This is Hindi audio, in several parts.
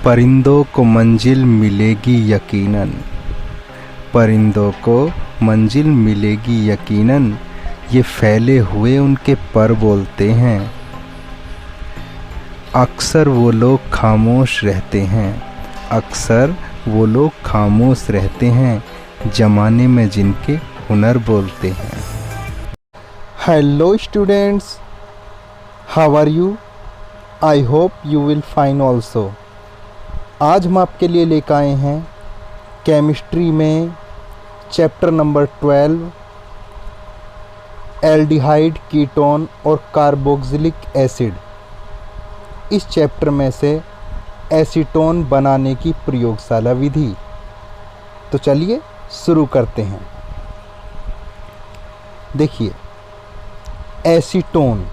परिंदों को मंजिल मिलेगी यकीनन, परिंदों को मंजिल मिलेगी यकीनन, ये फैले हुए उनके पर बोलते हैं। अक्सर वो लोग खामोश रहते हैं, अक्सर वो लोग खामोश रहते हैं, ज़माने में जिनके हुनर बोलते हैं। Hello students, how are you? I hope you will fine also. आज हम आपके लिए लेकर आए हैं केमिस्ट्री में चैप्टर नंबर 12 एल्डिहाइड, कीटोन और कार्बोक्सिलिक एसिड। इस चैप्टर में से एसीटोन बनाने की प्रयोगशाला विधि। तो चलिए शुरू करते हैं। देखिए, एसीटोन,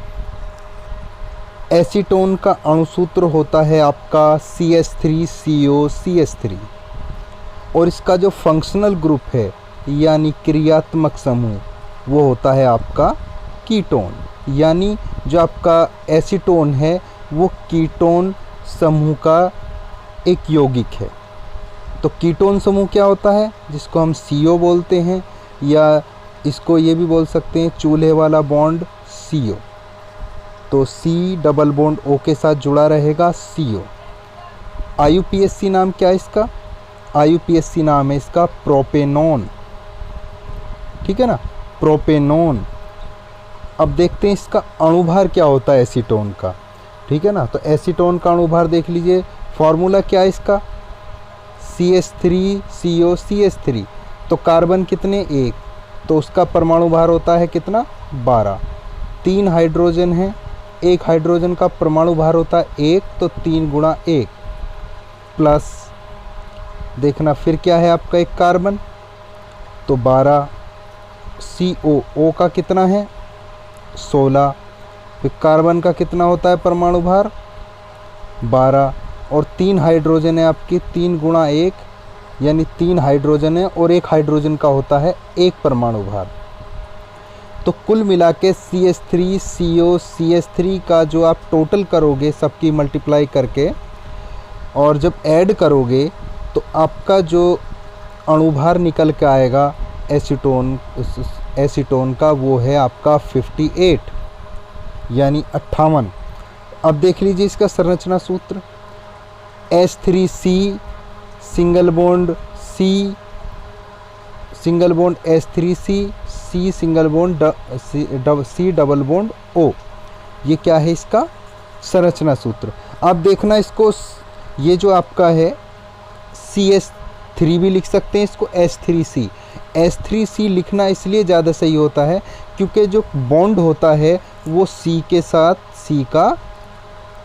एसीटोन का अणुसूत्र होता है आपका CH3COCH3 और इसका जो फंक्शनल ग्रुप है यानी क्रियात्मक समूह वो होता है आपका कीटोन। यानी जो आपका एसीटोन है वो कीटोन समूह का एक यौगिक है। तो कीटोन समूह क्या होता है, जिसको हम CO बोलते हैं, या इसको ये भी बोल सकते हैं चूल्हे वाला बॉन्ड CO। तो C डबल बॉन्ड O के साथ जुड़ा रहेगा CO। IUPAC नाम क्या है इसका? IUPAC नाम है इसका प्रोपेनॉन। ठीक है ना, प्रोपेनॉन। अब देखते हैं इसका अणुभार क्या होता है एसीटोन का। ठीक है ना, तो एसीटोन का अणुभार देख लीजिए। फॉर्मूला क्या है इसका? CH3COCH3। तो कार्बन कितने? 1, तो उसका परमाणु भार होता है कितना? 12। 3 हाइड्रोजन है, 1 हाइड्रोजन का परमाणु भार होता है 1, तो 3 गुणा 1 प्लस देखना फिर क्या है आपका एक कार्बन, तो 12। CO का कितना है? 16। फिर कार्बन का कितना होता है परमाणु भार? 12। और 3 हाइड्रोजन है आपकी, 3 गुणा 1 यानी 3 हाइड्रोजन है और 1 हाइड्रोजन का होता है 1 परमाणु भार। तो कुल मिला के CH3COCH3 का जो आप टोटल करोगे सबकी मल्टीप्लाई करके और जब ऐड करोगे तो आपका जो अणुभार निकल के आएगा एसीटोन का वो है आपका 58 यानी 58। अब देख लीजिए इसका संरचना सूत्र। H3C single bond C, single bond H3C, C single bond C double bond O। ये क्या है इसका संरचना सूत्र। अब देखना इसको, ये जो आपका है CH3 भी लिख सकते हैं इसको H3C। H3C लिखना इसलिए ज़्यादा सही होता है क्योंकि जो बॉन्ड होता है वो C के साथ C का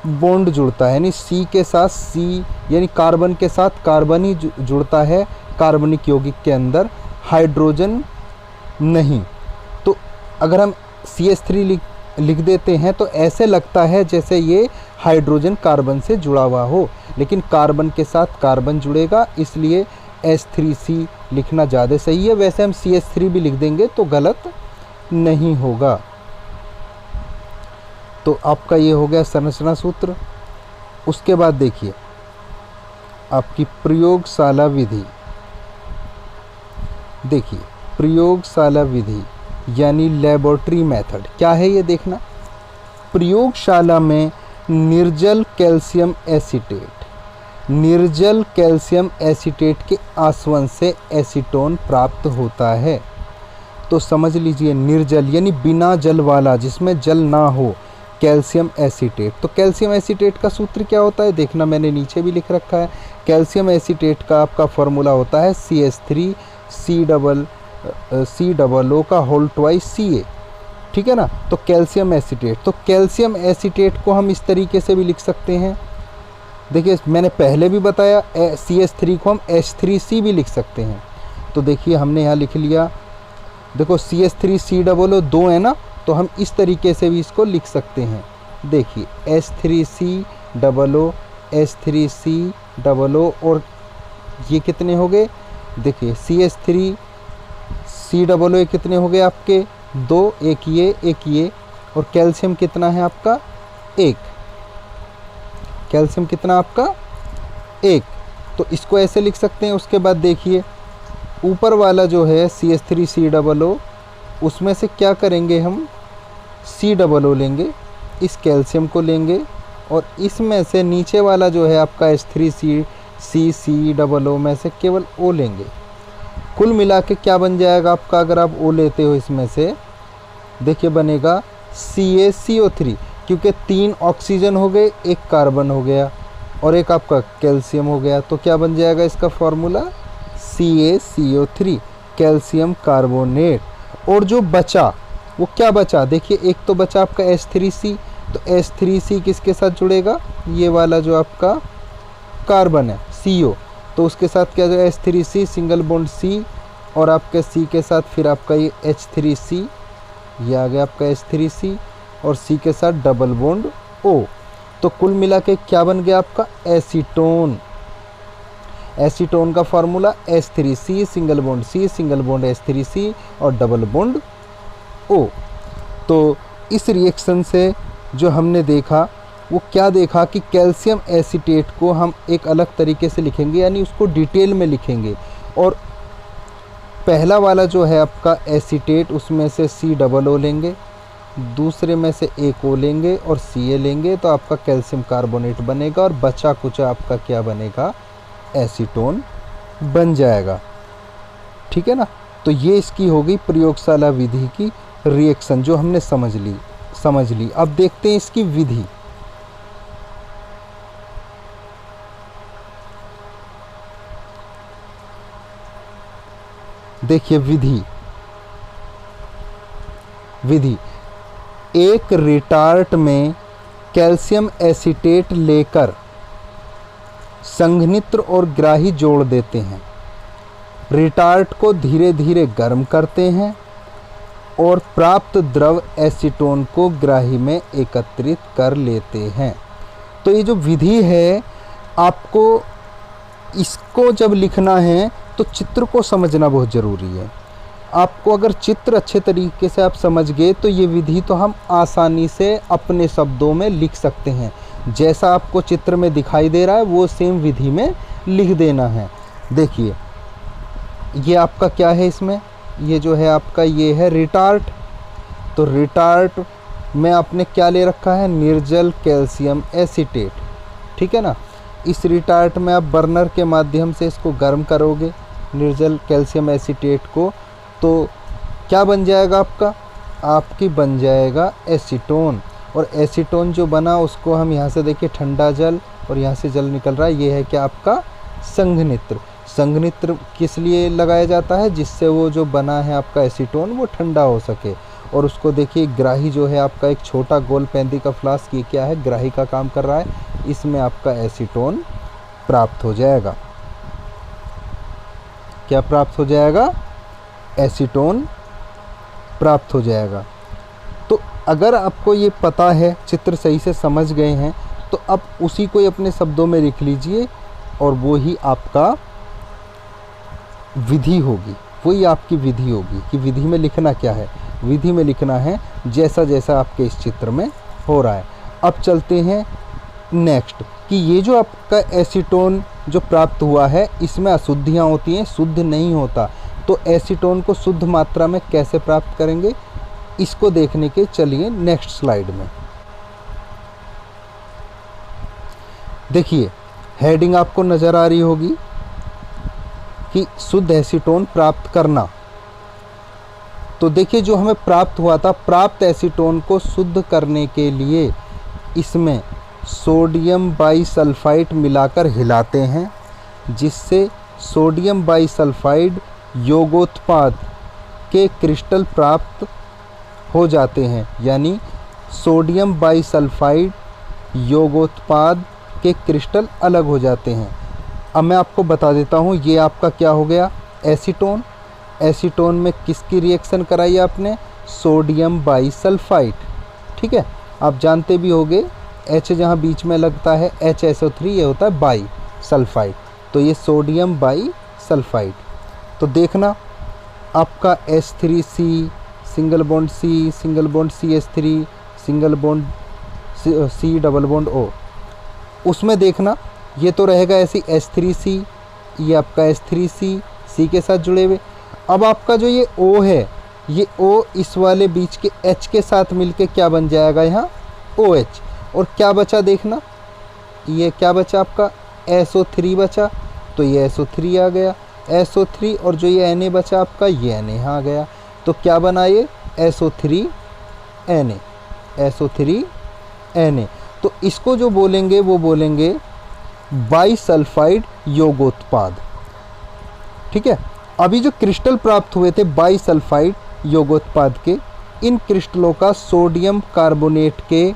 बॉन्ड जुड़ता है, यानी C के साथ C यानी कार्बन के साथ कार्बन ही जुड़ता है कार्बनिक यौगिक के अंदर, हाइड्रोजन नहीं। तो अगर हम CH3 लिख देते हैं तो ऐसे लगता है जैसे ये हाइड्रोजन कार्बन से जुड़ा हुआ हो, लेकिन कार्बन के साथ कार्बन जुड़ेगा, इसलिए H3C लिखना ज़्यादा सही है। वैसे हम CH3 भी लिख देंगे तो गलत नहीं होगा। तो आपका ये हो गया संरचना सूत्र। उसके बाद देखिए आपकी प्रयोगशाला विधि। देखिए प्रयोगशाला विधि यानी लेबोरेटरी मेथड क्या है ये देखना। प्रयोगशाला में निर्जल कैल्शियम एसीटेट के आसवन से एसीटोन प्राप्त होता है। तो समझ लीजिए निर्जल यानी बिना जल वाला, जिसमें जल ना हो, कैल्शियम एसीटेट। तो कैल्शियम एसीटेट का सूत्र क्या होता है देखना, मैंने नीचे भी लिख रखा है। कैल्शियम एसीटेट का आपका फॉर्मूला होता है CH3COO का होल ट्वाइस Ca। ठीक है ना, तो कैल्शियम एसीटेट। तो कैल्शियम एसीटेट को हम इस तरीके से भी लिख सकते हैं। देखिए मैंने पहले भी बताया CH3 को हम H3C भी लिख सकते हैं। तो देखिए हमने यहाँ लिख लिया, देखो CH3COO 2 है ना, तो हम इस तरीके से भी इसको लिख सकते हैं। देखिए H3COO और ये कितने हो गए? देखिए CH3COO कितने हो गए आपके? 2, एक ये और कैल्शियम कितना है आपका? 1। कैल्शियम कितना आपका? एक, तो इसको ऐसे लिख सकते हैं। उसके बाद देखिए ऊपर वाला जो है CH3COO, उसमें से क्या करेंगे हम, COO लेंगे, इस कैल्शियम को लेंगे और इसमें से नीचे वाला जो है आपका H3CCOO में से केवल O लेंगे। कुल मिला के क्या बन जाएगा आपका, अगर आप O लेते हो इसमें से, देखिए बनेगा CaCO3, क्योंकि 3 ऑक्सीजन हो गए, एक कार्बन हो गया और एक आपका कैल्शियम हो गया। तो क्या बन जाएगा इसका फॉर्मूला, CaCO3 कैल्शियम कार्बोनेट। और जो बचा वो क्या बचा, देखिए एक तो बचा आपका H3C, तो H3C किसके साथ जुड़ेगा, ये वाला जो आपका कार्बन है CO, तो उसके साथ क्या जो H3C सिंगल बॉन्ड C और आपके C के साथ फिर आपका ये H3C, ये आ गया आपका H3C और C के साथ डबल बॉन्ड O। तो कुल मिला के क्या बन गया आपका एसीटोन। एसीटोन का formula H3C single bond C single bond H3C और डबल बॉन्ड O। तो इस रिएक्शन से जो हमने देखा वो क्या देखा कि कैल्शियम एसीटेट को हम एक अलग तरीके से लिखेंगे, यानी उसको डिटेल में लिखेंगे। और पहला वाला जो है आपका एसीटेट, उसमें से COO लेंगे, दूसरे में से एक O लेंगे और Ca लेंगे, तो आपका कैल्शियम कार्बोनेट बनेगा और बचा कुचा आपका क्या बनेगा, एसीटोन बन जाएगा। ठीक है ना। तो ये इसकी हो गई प्रयोगशाला विधि की रिएक्शन जो हमने समझ ली। अब देखते हैं इसकी विधि। देखिए विधि एक रिटार्ट में कैल्शियम एसीटेट लेकर संघनित्र और ग्राही जोड़ देते हैं। रिटार्ट को धीरे धीरे गर्म करते हैं और प्राप्त द्रव एसीटोन को ग्राही में एकत्रित कर लेते हैं। तो ये जो विधि है, आपको इसको जब लिखना है तो चित्र को समझना बहुत ज़रूरी है। आपको अगर चित्र अच्छे तरीके से आप समझ गए तो ये विधि तो हम आसानी से अपने शब्दों में लिख सकते हैं। जैसा आपको चित्र में दिखाई दे रहा है वो सेम विधि में लिख देना है। देखिए ये आपका क्या है, इसमें ये जो है आपका ये है रिटार्ट। तो रिटार्ट में आपने क्या ले रखा है, निर्जल कैल्शियम एसीटेट। ठीक है ना। इस रिटार्ट में आप बर्नर के माध्यम से इसको गर्म करोगे निर्जल कैल्शियम एसीटेट को, तो क्या बन जाएगा आपकी बन जाएगा एसीटोन। और एसीटोन जो बना उसको हम यहाँ से देखिए ठंडा जल और यहाँ से जल निकल रहा है, ये है क्या आपका संघनित्र। संघनित्र किस लिए लगाया जाता है, जिससे वो जो बना है आपका एसीटोन वो ठंडा हो सके। और उसको देखिए ग्राही जो है आपका एक छोटा गोल पैंदी का फ्लास्क, ये क्या है, ग्राही का काम कर रहा है, इसमें आपका एसीटोन प्राप्त हो जाएगा। क्या प्राप्त हो जाएगा, एसीटोन प्राप्त हो जाएगा। तो अगर आपको ये पता है, चित्र सही से समझ गए हैं, तो अब उसी को अपने शब्दों में लिख लीजिए और वो ही आपका विधि होगी, वही आपकी विधि होगी। कि विधि में लिखना क्या है, विधि में लिखना है जैसा जैसा आपके इस चित्र में हो रहा है। अब चलते हैं नेक्स्ट कि ये जो आपका एसीटोन जो प्राप्त हुआ है इसमें अशुद्धियाँ होती हैं, शुद्ध नहीं होता। तो एसीटोन को शुद्ध मात्रा में कैसे प्राप्त करेंगे, इसको देखने के चलिए नेक्स्ट स्लाइड में। देखिए हेडिंग आपको नज़र आ रही होगी कि शुद्ध एसीटोन प्राप्त करना। तो देखिए जो हमें प्राप्त हुआ था, प्राप्त एसीटोन को शुद्ध करने के लिए इसमें सोडियम बाईसल्फाइड मिलाकर हिलाते हैं, जिससे सोडियम बाईसल्फाइड योगोत्पाद के क्रिस्टल प्राप्त हो जाते हैं। यानी सोडियम बाईसल्फाइड योगोत्पाद के क्रिस्टल अलग हो जाते हैं। अब मैं आपको बता देता हूँ, ये आपका क्या हो गया, एसीटोन। एसीटोन में किसकी रिएक्शन कराई आपने, सोडियम बाईसल्फाइड। ठीक है, आप जानते भी होंगे H जहाँ बीच में लगता है HSO3, ये होता है बाई सल्फाइड। तो ये सोडियम बाईसल्फाइड। तो देखना आपका H3C single bond C single bond CH3 single bond C double bond O, उसमें देखना ये तो रहेगा ऐसी H3C, ये आपका H3C के साथ जुड़े हुए। अब आपका जो ये O है, ये O इस वाले बीच के H के साथ मिलके क्या बन जाएगा यहाँ OH। और क्या बचा देखना, ये क्या बचा आपका SO3 बचा, तो ये SO3 आ गया SO3, और जो ये Na बचा आपका ये Na यहाँ आ गया। तो क्या बना ये SO3Na, SO3Na। तो इसको जो बोलेंगे वो बोलेंगे बाईसल्फाइड योगोत्पाद। ठीक है। अभी जो क्रिस्टल प्राप्त हुए थे बाईसल्फाइड योगोत्पाद के, इन क्रिस्टलों का सोडियम कार्बोनेट के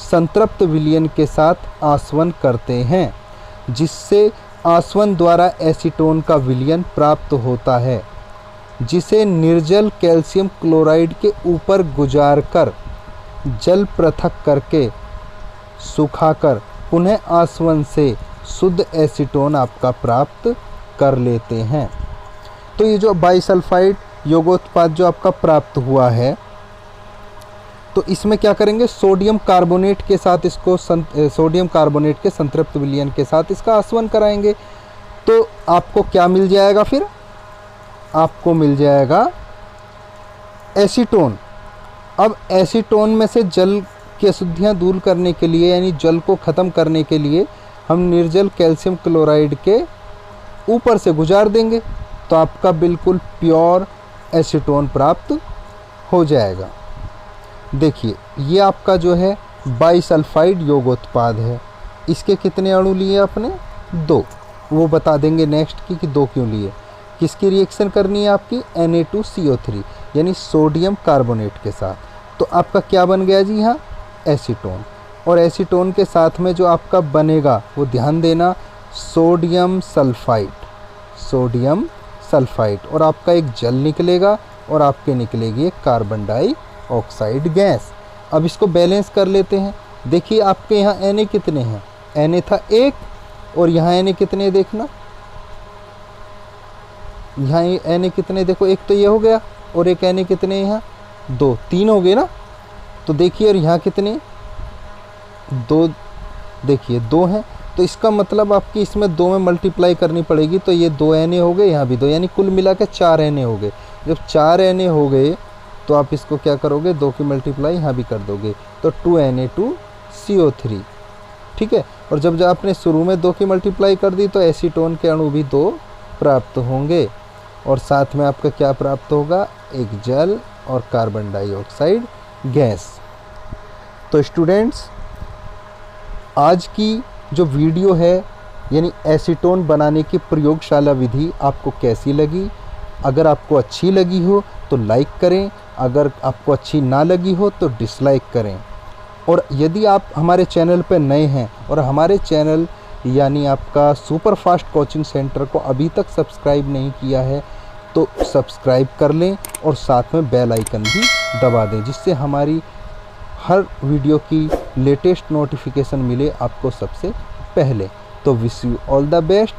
संतृप्त विलयन के साथ आसवन करते हैं, जिससे आसवन द्वारा एसीटोन का विलयन प्राप्त होता है, जिसे निर्जल कैल्शियम क्लोराइड के ऊपर गुजार कर जल पृथक करके सुखाकर पुनः आसवन से शुद्ध एसीटोन आपका प्राप्त कर लेते हैं। तो ये जो बाईसल्फाइड योगोत्पाद जो आपका प्राप्त हुआ है, तो इसमें क्या करेंगे, सोडियम कार्बोनेट के साथ इसको सोडियम कार्बोनेट के संतृप्त विलयन के साथ इसका आसवन कराएंगे। तो आपको क्या मिल जाएगा, फिर आपको मिल जाएगा एसीटोन। अब एसीटोन में से जल की अशुद्धियाँ दूर करने के लिए, यानी जल को ख़त्म करने के लिए, हम निर्जल कैल्शियम क्लोराइड के ऊपर से गुजार देंगे, तो आपका बिल्कुल प्योर एसीटोन प्राप्त हो जाएगा। देखिए ये आपका जो है बाईसल्फाइड योगोत्पाद है। इसके कितने अणु लिए आपने, 2। वो बता देंगे नेक्स्ट कि 2 क्यों लिए। किसकी रिएक्शन करनी है आपकी, Na2CO3 यानी सोडियम कार्बोनेट के साथ। तो आपका क्या बन गया जी यहाँ एसीटोन। और एसीटोन के साथ में जो आपका बनेगा वो ध्यान देना सोडियम सल्फाइड, सोडियम सल्फाइड। और आपका एक जल निकलेगा और आपके निकलेगी एक कार्बन डाइऑक्साइड गैस। अब इसको बैलेंस कर लेते हैं। देखिए आपके यहाँ Na कितने हैं, Na था 1, और यहाँ Na कितने देखना, यहाँ Na कितने देखो, एक तो ये हो गया और एक Na कितने यहाँ 2, 3 हो गए ना। तो देखिए और यहाँ कितने 2, देखिए 2 हैं। तो इसका मतलब आपकी इसमें 2 में मल्टीप्लाई करनी पड़ेगी, तो ये 2 Na हो गए, यहाँ भी 2, यानी कुल मिला के 4 Na हो गए। जब 4 Na हो गए तो आप इसको क्या करोगे, 2 की मल्टीप्लाई यहाँ भी कर दोगे, तो 2Na2CO3। ठीक है। और जब आपने शुरू में 2 की मल्टीप्लाई कर दी तो एसीटोन के अणु भी 2 प्राप्त होंगे, और साथ में आपका क्या प्राप्त होगा, एक जल और कार्बन डाइऑक्साइड गैस। तो स्टूडेंट्स आज की जो वीडियो है यानी एसीटोन बनाने की प्रयोगशाला विधि आपको कैसी लगी। अगर आपको अच्छी लगी हो तो लाइक करें, अगर आपको अच्छी ना लगी हो तो डिसलाइक करें। और यदि आप हमारे चैनल पर नए हैं और हमारे चैनल यानी आपका सुपर फास्ट कोचिंग सेंटर को अभी तक सब्सक्राइब नहीं किया है तो सब्सक्राइब कर लें, और साथ में बेल आइकन भी दबा दें, जिससे हमारी हर वीडियो की लेटेस्ट नोटिफिकेशन मिले आपको सबसे पहले। तो wish you all the best.